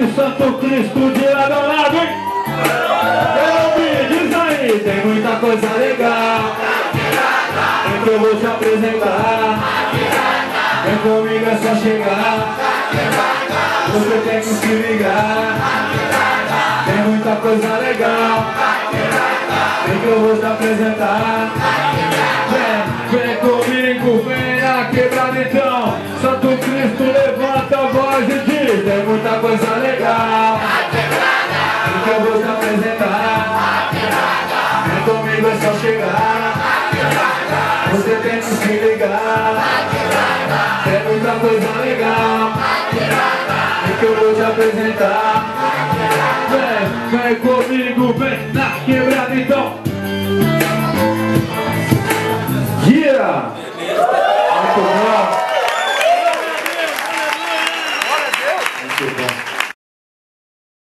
de Santo Cristo de lado a lado, hein? Diz aí, tem muita coisa legal que eu vou te apresentar. Vem comigo, é só chegar. Você tem que se ligar. Tem muita coisa legal que eu vou te apresentar. Vem comigo, vem na quebrada então. Santo Cristo, levanta a voz e diz: tem muita coisa legal que eu vou te apresentar. Vem comigo, é só chegar. Você tem que se ligar. Tem muita coisa legal que eu vou te apresentar. Vem comigo, vem na quebrada então. Yeah! Muito bom.